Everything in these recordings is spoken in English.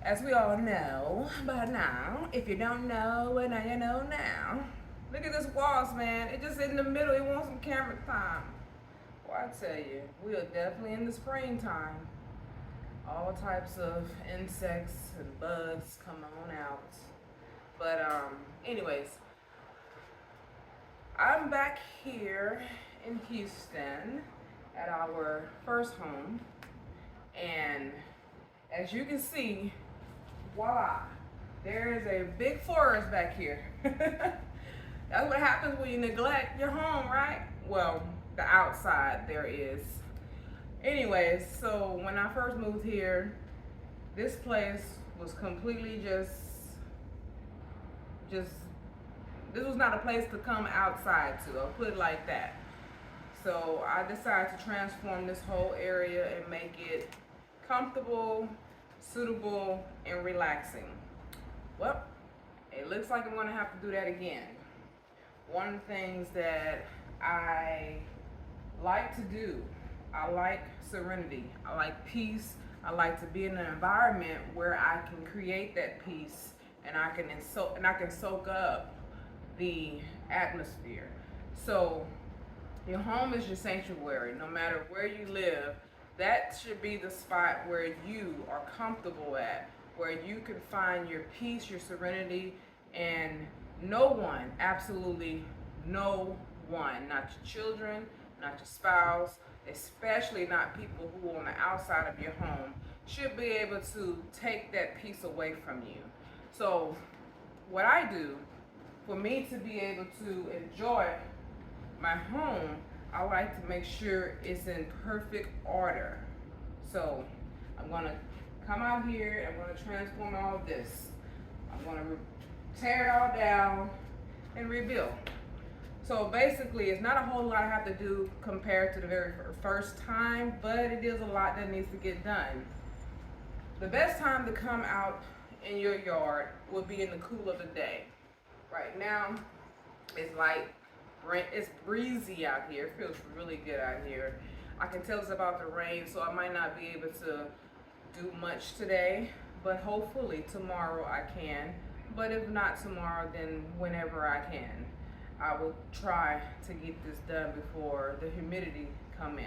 As we all know by now, if you don't know, well now you know now. Look at this waltz, man. It just in the middle. It wants some camera time. Well, I tell you, we are definitely in the springtime. All types of insects and bugs come on out. But anyways, I'm back here in Houston at our first home, and as you can see, voila, there is a big forest back here. That's what happens when you neglect your home, right? Well, the outside there is. Anyways, so when I first moved here, this place was completely just this was not a place to come outside to. I'll put it like that. So I decided to transform this whole area and make it comfortable, suitable, and relaxing. Well, it looks like I'm gonna have to do that again. One of the things that I like to do, I like serenity, I like peace, I like to be in an environment where I can create that peace and I can soak up the atmosphere. So your home is your sanctuary. No matter where you live, that should be the spot where you are comfortable at, where you can find your peace, your serenity, and no one, absolutely no one, not your children, not your spouse, especially not people who are on the outside of your home, should be able to take that peace away from you. So what I do, for me to be able to enjoy my home, I like to make sure it's in perfect order. So I'm gonna come out here, I'm gonna transform all of this. I'm gonna tear it all down and rebuild. So basically, it's not a whole lot I have to do compared to the very first time, but it is a lot that needs to get done. The best time to come out in your yard would be in the cool of the day. Right now, it's breezy out here. It feels really good out here. I can tell it's about to rain, so I might not be able to do much today, but hopefully tomorrow I can. But if not tomorrow, then whenever I can. I will try to get this done before the humidity come in.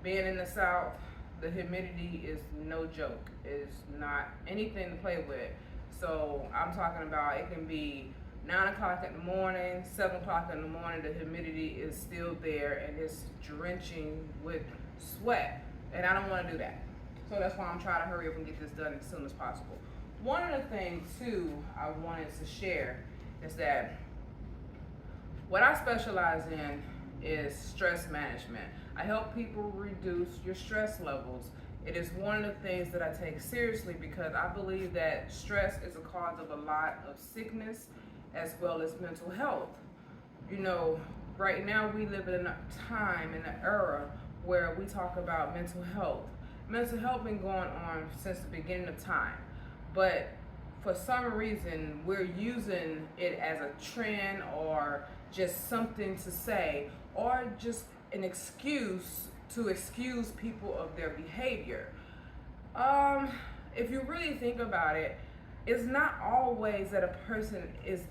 Being in the South, the humidity is no joke. It's not anything to play with. So I'm talking about it can be 9 o'clock in the morning, 7 o'clock in the morning, the humidity is still there and it's drenching with sweat. And I don't want to do that. So that's why I'm trying to hurry up and get this done as soon as possible. One of the things too I wanted to share is that what I specialize in is stress management. I help people reduce your stress levels. It is one of the things that I take seriously because I believe that stress is a cause of a lot of sickness as well as mental health. You know, right now we live in a time, in an era where we talk about mental health. Mental health been going on since the beginning of time, but for some reason we're using it as a trend or just something to say or just an excuse to excuse people of their behavior. If you really think about it, it's not always that a person is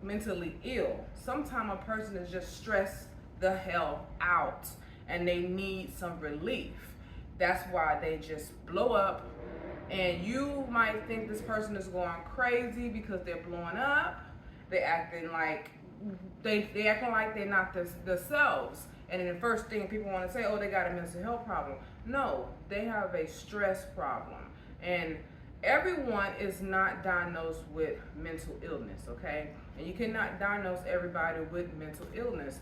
mentally ill. Sometimes a person is just stressed the hell out and they need some relief. That's why they just blow up. And you might think this person is going crazy because they're blowing up. They acting like they're not themselves. And then the first thing people want to say, oh, they got a mental health problem. No, they have a stress problem. And everyone is not diagnosed with mental illness, okay? And you cannot diagnose everybody with mental illness.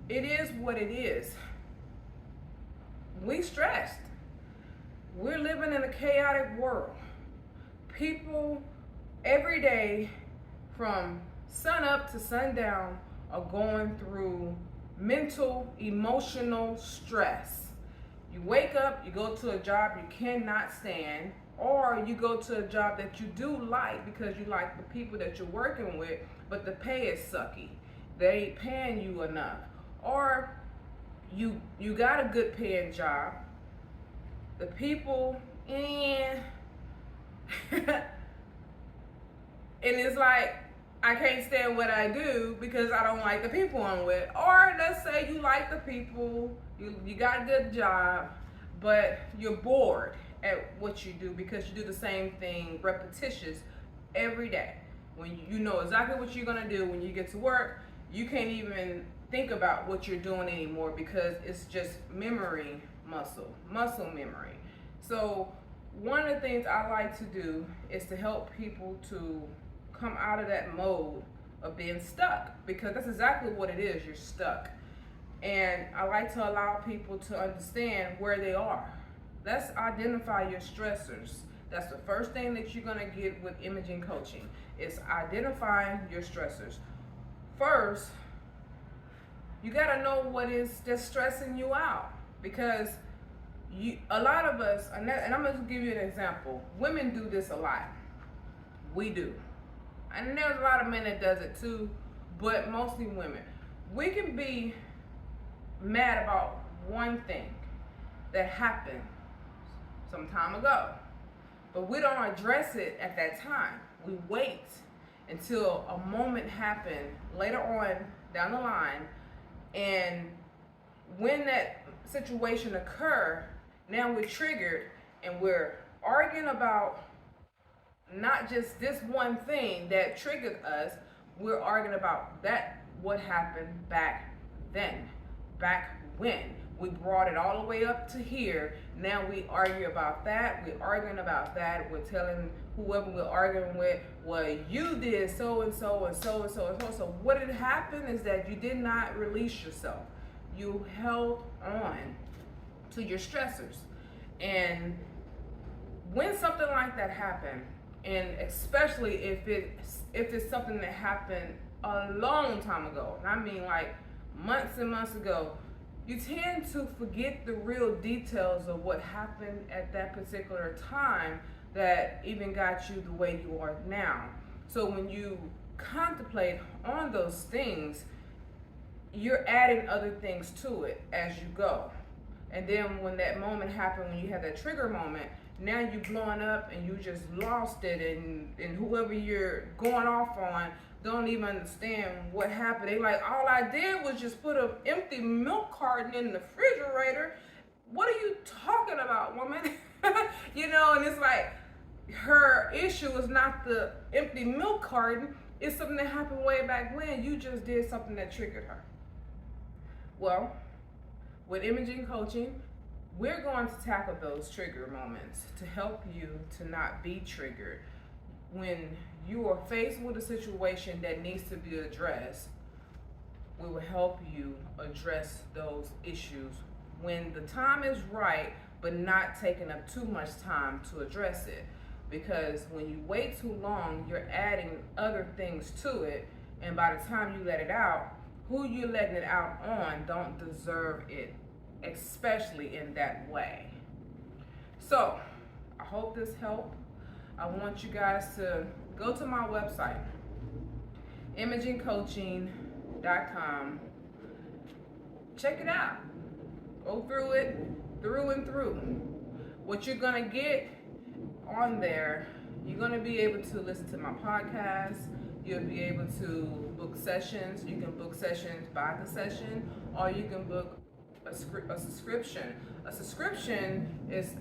It is what it is. We stressed. We're living in a chaotic world. People every day from sun up to sundown are going through mental, emotional stress. You wake up, you go to a job you cannot stand, or you go to a job that you do like because you like the people that you're working with, but the pay is sucky. They ain't paying you enough. Or you got a good paying job. The people, And it's like, I can't stand what I do because I don't like the people I'm with. Or let's say you like the people, you got a good job, but you're bored at what you do because you do the same thing repetitious every day. When you know exactly what you're gonna do when you get to work, you can't even think about what you're doing anymore because it's just memory muscle memory. So one of the things I like to do is to help people to come out of that mode of being stuck, because that's exactly what it is. You're stuck. And I like to allow people to understand where they are. Let's identify your stressors. That's the first thing that you're going to get with imaging coaching. Is identifying your stressors. First, you got to know what is just stressing you out, because a lot of us, and I'm going to give you an example. Women do this a lot. We do. And there's a lot of men that does it too, but mostly women. We can be mad about one thing that happened some time ago, but we don't address it at that time. We wait until a moment happened later on down the line, and when that situation occurred, now we're triggered and we're arguing about not just this one thing that triggered us, we're arguing about that, what happened back then, back when. We brought it all the way up to here. Now we argue about that. We're arguing about that. We're telling whoever we're arguing with, well, you did so and so and so and so and so. So what had happened is that you did not release yourself. You held on to your stressors. And when something like that happened, and especially if it's something that happened a long time ago, and I mean like months and months ago, you tend to forget the real details of what happened at that particular time that even got you the way you are now. So when you contemplate on those things, you're adding other things to it as you go. And then when that moment happened, when you had that trigger moment, now you blowing up and you just lost it, and whoever you're going off on don't even understand what happened. They like, all I did was just put an empty milk carton in the refrigerator. What are you talking about, woman? You know, and it's like her issue is not the empty milk carton. It's something that happened way back when. You just did something that triggered her. Well, with imaging coaching, we're going to tackle those trigger moments to help you to not be triggered. When you are faced with a situation that needs to be addressed, we will help you address those issues when the time is right, but not taking up too much time to address it. Because when you wait too long, you're adding other things to it, and by the time you let it out, who you're letting it out on don't deserve it, especially in that way. So I hope this helped. I want you guys to go to my website, imagingcoaching.com. Check it out. Go through it, through and through. What you're gonna get on there, you're gonna be able to listen to my podcast. You'll be able to book sessions. You can book sessions by the session, or you can book a subscription. A subscription is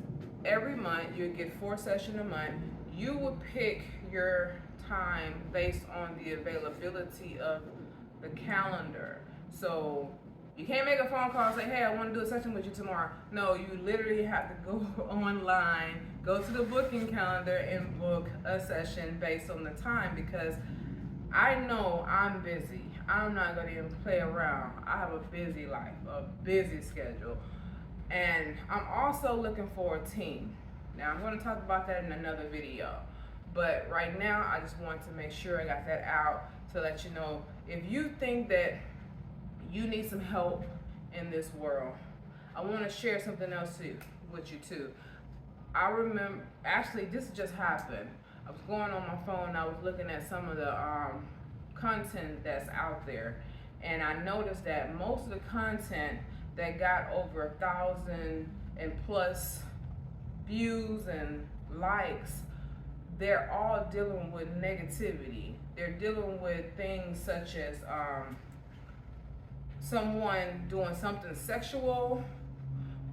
every month. You get 4 sessions a month. You will pick your time based on the availability of the calendar. So you can't make a phone call and say, hey, I want to do a session with you tomorrow. No, you literally have to go online, go to the booking calendar and book a session based on the time, because I know I'm busy. I'm not going to even play around. I have a busy life, a busy schedule. And I'm also looking for a team. Now, I'm going to talk about that in another video. But right now, I just want to make sure I got that out to let you know, if you think that you need some help in this world, I want to share something else with you too. I remember, actually, this just happened. I was going on my phone, I was looking at some of the content that's out there, and I noticed that most of the content that got over 1,000 and plus views and likes they're all dealing with negativity. They're dealing with things such as someone doing something sexual,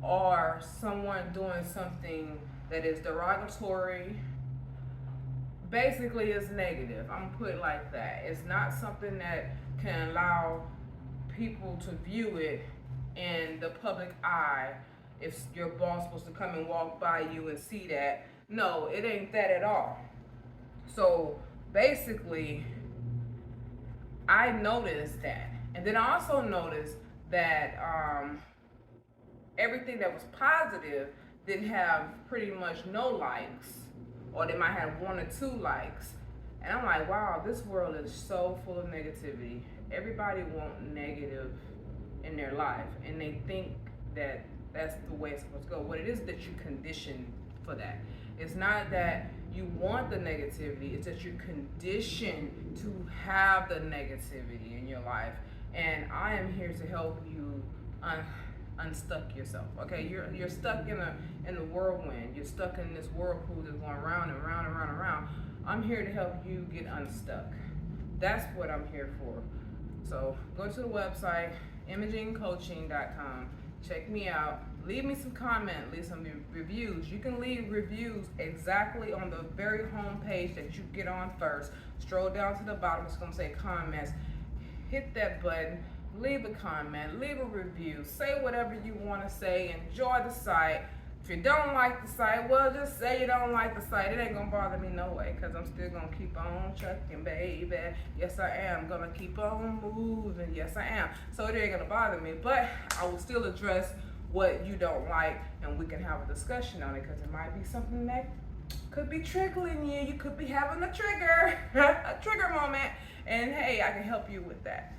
or someone doing something that is derogatory. Basically, it's negative. I'm gonna put it like that. It's not something that can allow people to view it in the public eye. If your boss supposed to come and walk by you and see that, no, it ain't that at all. So basically, I noticed that, and then I also noticed that everything that was positive didn't have pretty much no likes, or they might have one or two likes. And I'm like, wow, this world is so full of negativity. Everybody wants negative in their life, and they think that that's the way it's supposed to go. What it is that you condition for that. It's not that you want the negativity, it's that you're conditioned to have the negativity in your life. And I am here to help you unstuck yourself. Okay, you're stuck in the whirlwind. You're stuck in this whirlpool that's going round and round and round and round. I'm here to help you get unstuck. That's what I'm here for. So go to the website, imagingcoaching.com. Check me out. Leave me some comment. Leave some reviews. You can leave reviews exactly on the very home page that you get on first. Stroll down to the bottom. It's going to say comments. Hit that button. Leave a comment. Leave a review. Say whatever you want to say. Enjoy the site. If you don't like the site, well, just say you don't like the site. It ain't gonna bother me no way, because I'm still gonna keep on trucking, baby. Yes, I am gonna keep on moving. Yes, I am. So it ain't gonna bother me, but I will still address what you don't like, and we can have a discussion on it, because it might be something that could be triggering you. You could be having a trigger, a trigger moment, and hey, I can help you with that.